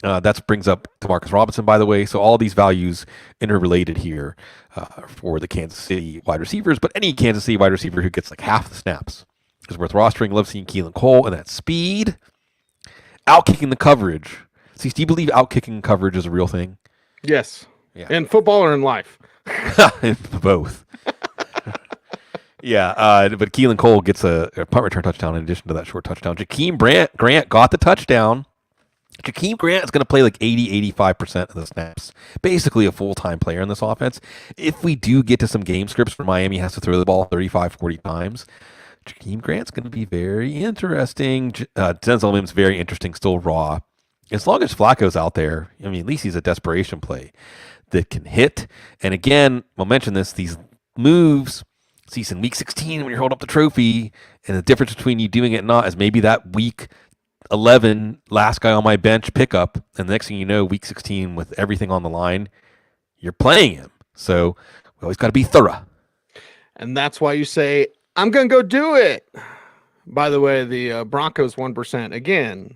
that brings up DeMarcus Robinson, by the way. So all these values interrelated here for the Kansas City wide receivers. But any Kansas City wide receiver who gets like half the snaps is worth rostering. Love seeing Keelan Cole and that speed. Outkicking the coverage. See, do you believe outkicking coverage is a real thing?
Yes. Yeah. In football or in life?
Both. Yeah, but Keelan Cole gets a punt return touchdown in addition to that short touchdown. Jakeem Grant got the touchdown. Jakeem Grant is going to play like 85% of the snaps. Basically a full-time player in this offense. If we do get to some game scripts where Miami has to throw the ball 35, 40 times, Jakeem Grant's going to be very interesting. Denzel Mims, very interesting, still raw. As long as Flacco's out there, at least he's a desperation play that can hit. And again, we'll mention this, these moves... See, in week 16 when you're holding up the trophy, and the difference between you doing it and not is maybe that week 11 last guy on my bench pickup, and the next thing you know, week 16 with everything on the line, you're playing him. So we always got to be thorough.
And that's why you say, I'm going to go do it. By the way, the Broncos 1%. Again,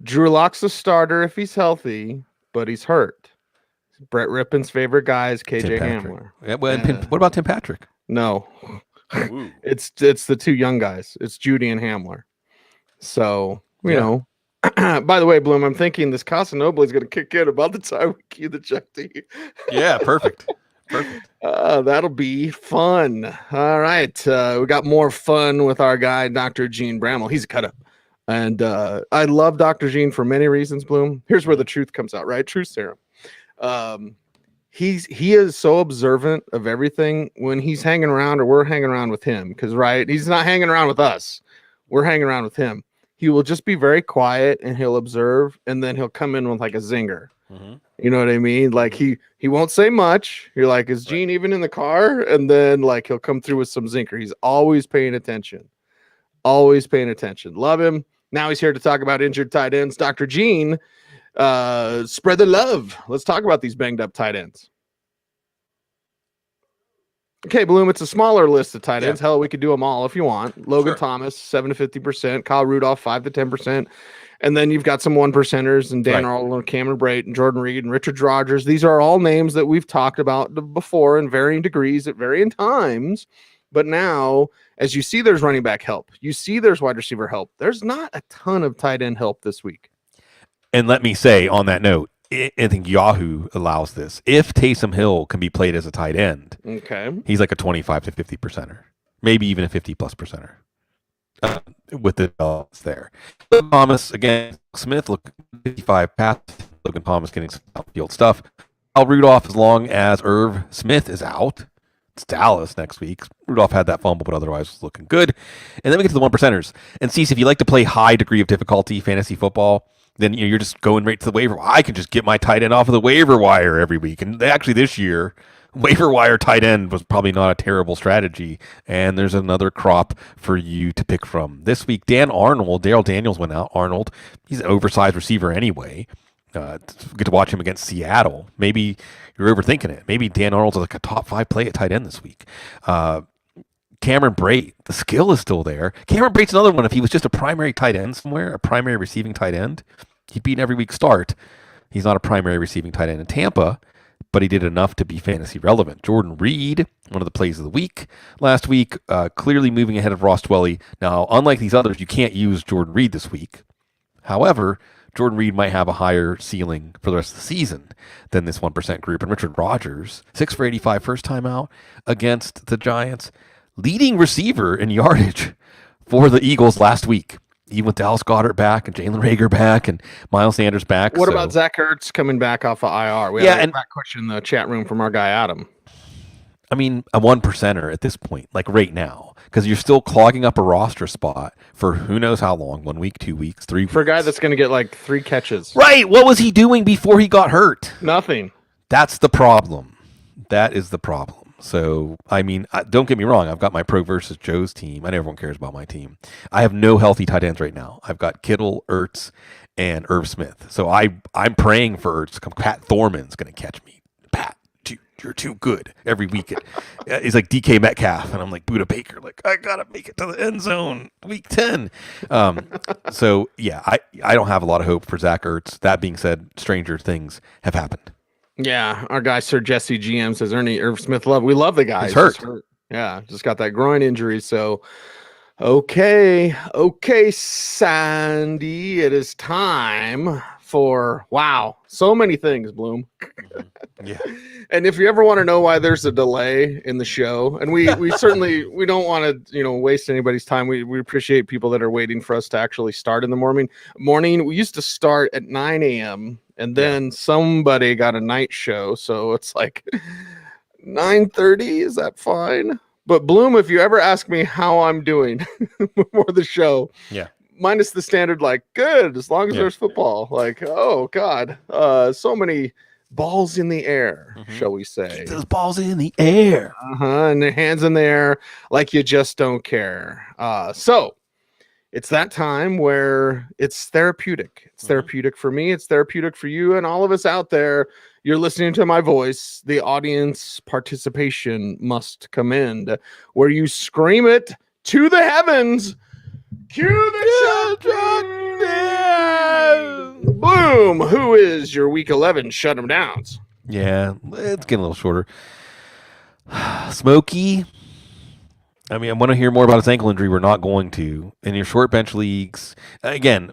Drew Lock's the starter if he's healthy, but he's hurt. Brett Rippon's favorite guy is KJ Hamler.
Yeah, well, what about Tim Patrick?
No. It's the two young guys. It's Judy and Hamler. So, you know. By the way, Bloom, I'm thinking this Casanova is going to kick in about the time we cue the check to you.
Yeah, perfect. Perfect.
That'll be fun. All right. We got more fun with our guy, Dr. Jene Bramel. He's a cut-up. And I love Dr. Jene for many reasons, Bloom. Here's where the truth comes out, right? Truth serum. He is so observant of everything when he's hanging around or we're hanging around with him. Because, right, he's not hanging around with us. We're hanging around with him. He will just be very quiet and he'll observe, and then he'll come in with like a zinger. Mm-hmm. You know what I mean? Like he won't say much. You're like, is Gene even in the car? And then like he'll come through with some zinker. He's always paying attention. Always paying attention. Love him. Now he's here to talk about injured tight ends. Dr. Gene, spread the love. Let's talk about these banged up tight ends. Okay, Bloom, it's a smaller list of tight ends. Hell, we could do them all if you want. Logan Thomas, 7 to 50%. Kyle Rudolph, 5 to 10%. And then you've got some 1%ers and Dan Arnold, Cameron Brate, and Jordan Reed, and Richard Rodgers. These are all names that we've talked about before in varying degrees at varying times. But now, as you see there's running back help, you see there's wide receiver help, there's not a ton of tight end help this week.
And let me say on that note, I think Yahoo allows this. If Taysom Hill can be played as a tight end, he's like a 25 to 50%er, maybe even a 50+ percenter with the balance there. Logan Thomas, again, Smith, look 55 pass. Logan Thomas getting some outfield stuff. Kyle Rudolph, as long as Irv Smith is out. It's Dallas next week. Rudolph had that fumble, but otherwise was looking good. And then we get to the 1%ers. And Cecil, if you like to play high degree of difficulty fantasy football, then you're just going right to the waiver. I can just get my tight end off of the waiver wire every week. And actually this year, waiver wire tight end was probably not a terrible strategy. And there's another crop for you to pick from. This week, Dan Arnold, Daryl Daniels went out. Arnold, he's an oversized receiver anyway. Get to watch him against Seattle. Maybe you're overthinking it. Maybe Dan Arnold's like a top 5 play at tight end this week. Cameron Brate, the skill is still there. Cameron Brate's another one. If he was just a primary tight end somewhere, a primary receiving tight end, he'd be an every week start. He's not a primary receiving tight end in Tampa, but he did enough to be fantasy relevant. Jordan Reed, one of the plays of the week last week, clearly moving ahead of Ross Dwelley. Now, unlike these others, you can't use Jordan Reed this week. However, Jordan Reed might have a higher ceiling for the rest of the season than this 1% group. And Richard Rodgers, 6 for 85 first time out against the Giants, leading receiver in yardage for the Eagles last week. Even with Dallas Goedert back and Jalen Reagor back and Miles Sanders back.
What about Zach Ertz coming back off of IR? We had that question in the chat room from our guy Adam.
I mean, a 1%er at this point, like right now, because you're still clogging up a roster spot for who knows how long, 1 week, 2 weeks, 3 weeks.
For a guy that's going to get like 3 catches.
Right. What was he doing before he got hurt?
Nothing.
That's the problem. That is the problem. So, I mean, don't get me wrong. I've got my Pro versus Joe's team. I know everyone cares about my team. I have no healthy tight ends right now. I've got Kittle, Ertz, and Irv Smith. So I'm praying for Ertz. Pat Thorman's going to catch me. Pat, you're too good every week. It's like DK Metcalf, and I'm like Buda Baker. Like, I got to make it to the end zone week 10. So, yeah, I don't have a lot of hope for Zach Ertz. That being said, stranger things have happened.
Yeah, our guy Sir Jesse GM says Ernie Irv Smith love. We love the guy.
He's hurt.
Yeah, just got that groin injury. So, okay, Sandy, it is time for so many things, Bloom.
Yeah.
And if you ever want to know why there's a delay in the show, and we certainly we don't want to waste anybody's time. We appreciate people that are waiting for us to actually start in the morning. We used to start at 9 a.m. and then somebody got a night show, so it's like 9:30. Is that fine? But Bloom, if you ever ask me how I'm doing before the show, minus the standard, like good, as long as there's football. Like, oh God, so many balls in the air, shall we say?
Keep those balls in the air,
and their hands in the air, like you just don't care. So it's that time where it's therapeutic. It's therapeutic for me. It's therapeutic for you and all of us out there. You're listening to my voice. The audience participation must commend, where you scream it to the heavens. Cue the shot. Bloom, who is your week 11 shut 'em downs?
Yeah, it's getting a little shorter. Smokey. I mean, I want to hear more about his ankle injury. We're not going to. In your short bench leagues, again,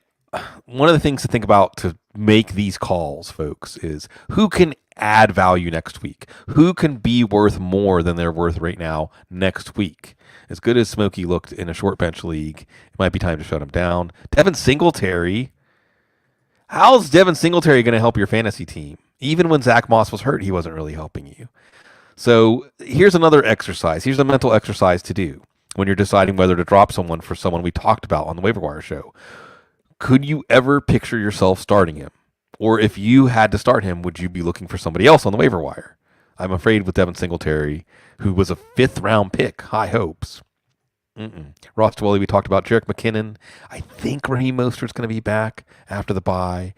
one of the things to think about to make these calls, folks, is who can add value next week? Who can be worth more than they're worth right now next week? As good as Smokey looked in a short bench league, it might be time to shut him down. Devin Singletary. How's Devin Singletary going to help your fantasy team? Even when Zach Moss was hurt, he wasn't really helping you. So here's another exercise. Here's a mental exercise to do when you're deciding whether to drop someone for someone we talked about on the Waiver Wire show. Could you ever picture yourself starting him? Or if you had to start him, would you be looking for somebody else on the waiver wire? I'm afraid with Devin Singletary, who was a 5th-round pick, high hopes. Ross Dwelly, we talked about Jerick McKinnon. I think Raheem Mostert's going to be back after the bye.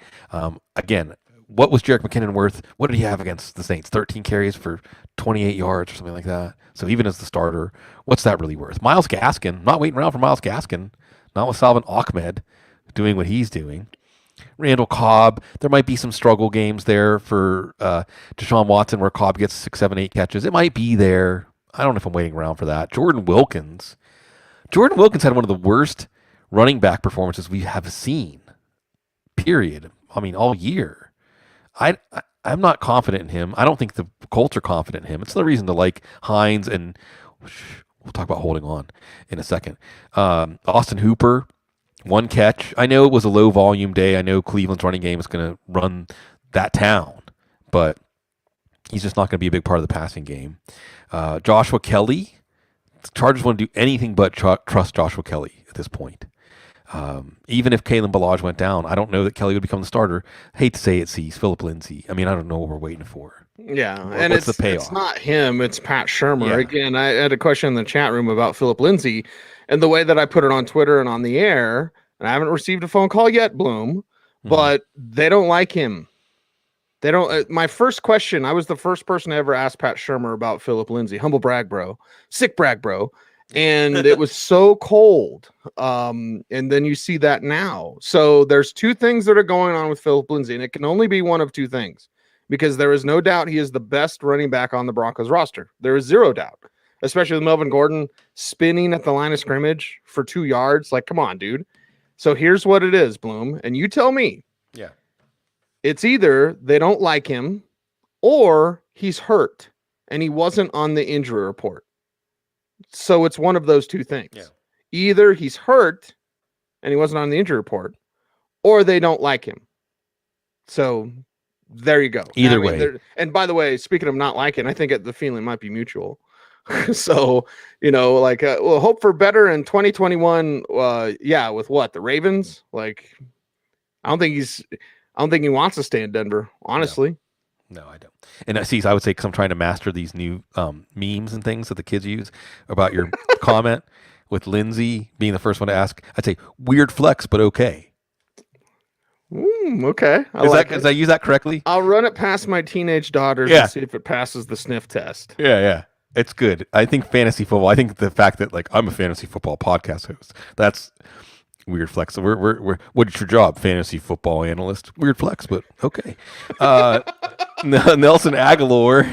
Again, what was Jerick McKinnon worth? What did he have against the Saints? 13 carries for 28 yards or something like that. So even as the starter, what's that really worth? Myles Gaskin, not waiting around for Myles Gaskin. Not with Salvin Ahmed doing what he's doing. Randall Cobb, there might be some struggle games there for Deshaun Watson where Cobb gets 6, 7, 8 catches. It might be there. I don't know if I'm waiting around for that. Jordan Wilkins had one of the worst running back performances we have seen, period. I mean, all year. I'm not confident in him. I don't think the Colts are confident in him. It's the reason to like Hines, and we'll talk about holding on in a second. Austin Hooper, 1 catch. I know it was a low volume day. I know Cleveland's running game is going to run that town, but he's just not going to be a big part of the passing game. Joshua Kelly, the Chargers want to do anything but trust Joshua Kelly at this point. Even if Kalen Ballage went down, I don't know that Kelly would become the starter. Hate to say it, Cease, Philip Lindsay. I mean, I don't know what we're waiting for.
Yeah, and it's the payoff? It's not him. It's Pat Shurmur. Yeah. Again, I had a question in the chat room about Philip Lindsay, and the way that I put it on Twitter and on the air, and I haven't received a phone call yet, Bloom, but they don't like him. They don't. My first question, I was the first person to ever ask Pat Shurmur about Philip Lindsay. Humble brag, bro. Sick brag, bro. And it was so cold. And then you see that now. So there's 2 things that are going on with Philip Lindsay, and it can only be one of 2 things, because there is no doubt he is the best running back on the Broncos roster. There is 0 doubt, especially with Melvin Gordon spinning at the line of scrimmage for 2 yards. Like, come on, dude. So here's what it is, Bloom, and you tell me.
Yeah.
It's either they don't like him or he's hurt and he wasn't on the injury report. So it's one of those 2 things. Yeah. Either he's hurt and he wasn't on the injury report, or they don't like him. So there you go.
Either way.
And by the way, speaking of not liking, I think the feeling might be mutual. So, like, we'll hope for better in 2021. With what? The Ravens? Like, I don't think he wants to stay in Denver, honestly.
No, I don't. And I would say, because I'm trying to master these new memes and things that the kids use about your comment with Lindsay being the first one to ask, I'd say weird flex, but okay.
Okay.
Did I use that correctly?
I'll run it past my teenage daughters and see if it passes the sniff test.
Yeah. It's good. I think fantasy football, I think the fact that, like, I'm a fantasy football podcast host, that's weird flex. So we're what's your job? Fantasy football analyst. Weird flex, but okay. Nelson Aguilar,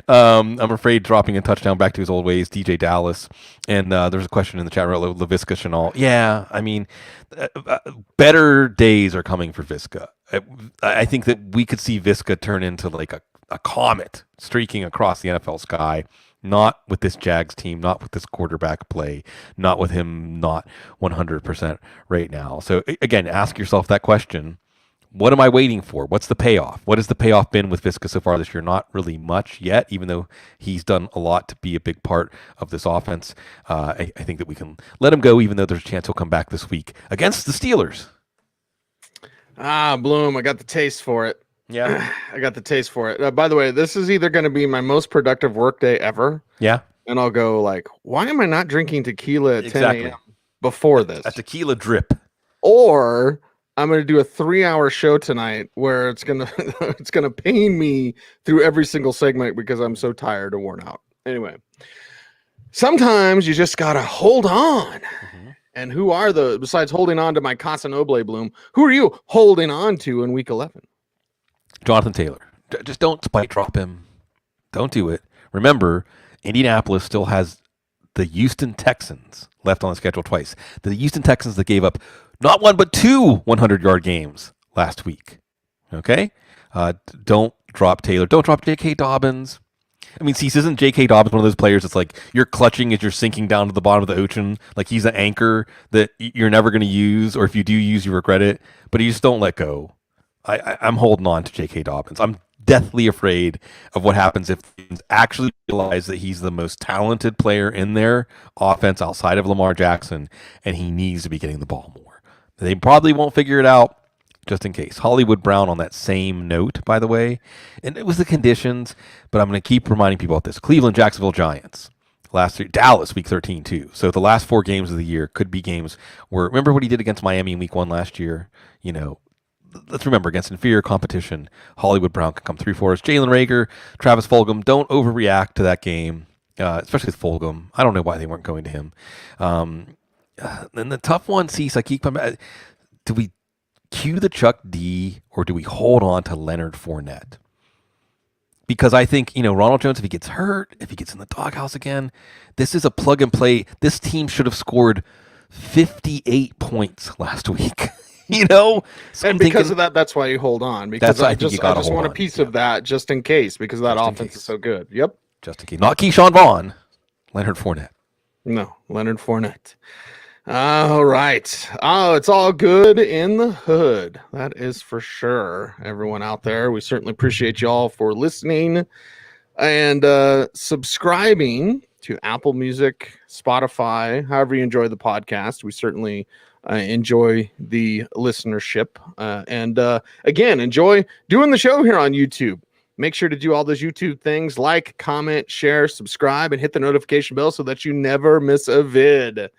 I'm afraid dropping a touchdown back to his old ways. DJ Dallas, and there's a question in the chat about Laviska Shenault. Yeah, I mean, better days are coming for Visca. I think that we could see Visca turn into like a comet streaking across the NFL sky. Not with this Jags team, not with this quarterback play, not with him not 100% right now. So again, ask yourself that question. What am I waiting for? What's the payoff? What has the payoff been with Visca so far this year? Not really much yet, even though he's done a lot to be a big part of this offense. I think that we can let him go, even though there's a chance he'll come back this week against the Steelers.
Bloom, I got the taste for it.
Yeah.
I got the taste for it. By the way, this is either going to be my most productive workday ever.
Yeah.
And I'll go like, why am I not drinking tequila at 10 a.m.? before this.
A tequila drip.
Or I'm going to do a 3-hour show tonight where it's going to it's going to pain me through every single segment because I'm so tired and worn out. Anyway, sometimes you just got to hold on. Mm-hmm. And who are besides holding on to my Casa Noble Bloom, who are you holding on to in week 11?
Jonathan Taylor. Just don't spite drop him. Don't do it. Remember, Indianapolis still has the Houston Texans left on the schedule twice. The Houston Texans that gave up not one but 2 100-yard games last week. Okay? Don't drop Taylor. Don't drop J.K. Dobbins. I mean, see, isn't J.K. Dobbins one of those players that's like you're clutching as you're sinking down to the bottom of the ocean? Like he's an anchor that you're never going to use, or if you do use, you regret it. But you just don't let go. I'm holding on to J.K. Dobbins. I'm deathly afraid of what happens if teams actually realize that he's the most talented player in their offense outside of Lamar Jackson, and he needs to be getting the ball more. They probably won't figure it out, just in case. Hollywood Brown on that same note, by the way, and it was the conditions, but I'm going to keep reminding people about this. Cleveland, Jacksonville Giants. Last year, Dallas, week 13, too. So the last 4 games of the year could be games where, remember what he did against Miami in week 1 last year? You know, let's remember, against inferior competition, Hollywood Brown can come through for us. Jalen Reagor, Travis Fulgham, don't overreact to that game, especially with Fulgham. I don't know why they weren't going to him. And the tough one, Cease, I keep coming back. Do we cue the Chuck D or do we hold on to Leonard Fournette? Because I think, Ronald Jones, if he gets hurt, if he gets in the doghouse again, this is a plug and play. This team should have scored 58 points last week. So
and because of that, that's why you hold on. Because I just want a piece of that just in case, because that offense is so good. Yep.
Just in case. Not Keyshawn Vaughn, Leonard Fournette.
No, Leonard Fournette. All right. Oh, it's all good in the hood. That is for sure. Everyone out there, we certainly appreciate you all for listening and subscribing to Apple Music, Spotify, however you enjoy the podcast. We certainly enjoy the listenership. And again, enjoy doing the show here on YouTube. Make sure to do all those YouTube things, like, comment, share, subscribe, and hit the notification bell so that you never miss a vid.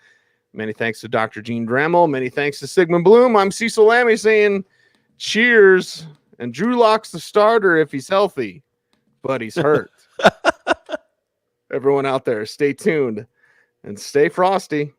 Many thanks to Dr. Jene Bramel. Many thanks to Sigmund Bloom. I'm Cecil Lammey saying cheers. And Drew Lock's the starter if he's healthy, but he's hurt. Everyone out there, stay tuned and stay frosty.